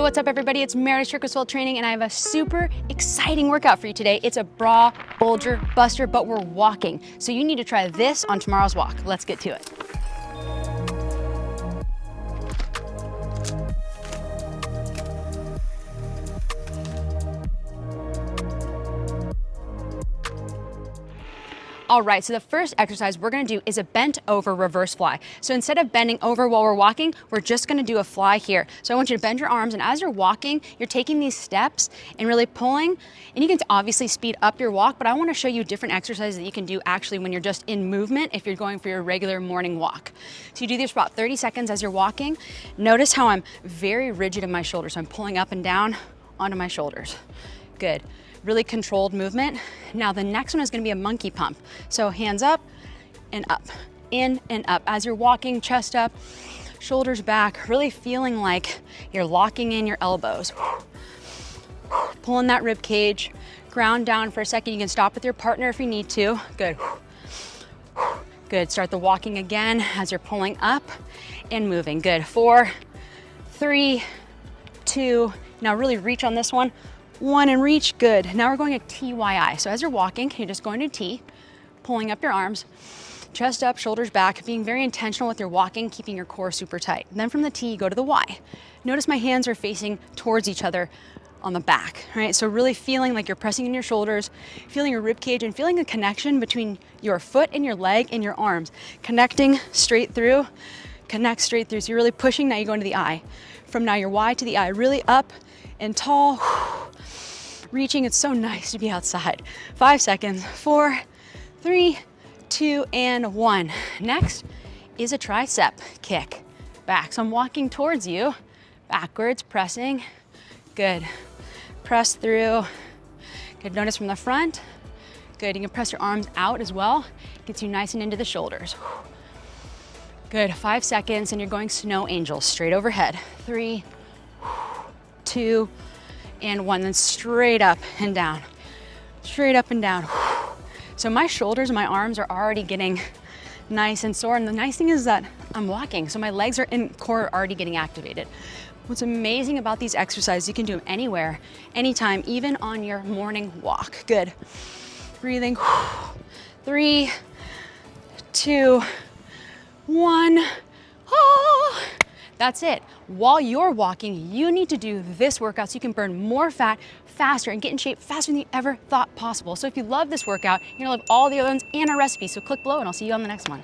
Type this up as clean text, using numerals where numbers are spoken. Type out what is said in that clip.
what's up everybody? It's Meredith, Shirk Training, and I have a super exciting workout for you today. It's a Bra Bulge Buster, but we're walking. So you need to try this on tomorrow's walk. Let's get to it. All right, so the first exercise we're gonna do is a bent over reverse fly. So instead of bending over while we're walking, we're just gonna do a fly here. So I want you to bend your arms, and as you're walking, you're taking these steps and really pulling, and you can obviously speed up your walk, but I wanna show you different exercises that you can do actually when you're just in movement if you're going for your regular morning walk. So you do this for about 30 seconds as you're walking. Notice how I'm very rigid in my shoulders. So I'm pulling up and down onto my shoulders. Good. Really controlled movement. Now the next one is gonna be a monkey pump. So hands up and up, in and up. As you're walking, chest up, shoulders back, really feeling like you're locking in your elbows. Pulling that rib cage, ground down for a second. You can stop with your partner if you need to. Good. Good, start the walking again as you're pulling up and moving. Good, 4, 3, 2, now really reach on this one. 1 and reach, good. Now we're going a TYI. So as you're walking, you're just going to T, pulling up your arms, chest up, shoulders back, being very intentional with your walking, keeping your core super tight. And then from the T, you go to the Y. Notice my hands are facing towards each other on the back, right? So really feeling like you're pressing in your shoulders, feeling your rib cage, and feeling the connection between your foot and your leg and your arms. Connecting straight through, connect straight through. So you're really pushing, now you go into the I. From now your Y to the I, really up and tall. Reaching, it's so nice to be outside. 5 seconds, 4, 3, 2, and 1. Next is a tricep kick back. So I'm walking towards you, backwards, pressing. Good. Press through. Good. Notice from the front. Good. You can press your arms out as well. Gets you nice and into the shoulders. Good. 5 seconds, and you're going snow angels straight overhead. 3, 2, and 1, then straight up and down, straight up and down. So my shoulders and my arms are already getting nice and sore, and the nice thing is that I'm walking, so my legs and core are already getting activated. What's amazing about these exercises, you can do them anywhere, anytime, even on your morning walk. Good. Breathing. 3, 2, 1. Oh. That's it. While you're walking, you need to do this workout so you can burn more fat faster and get in shape faster than you ever thought possible. So if you love this workout, you're gonna love all the other ones and our recipes. So click below and I'll see you on the next one.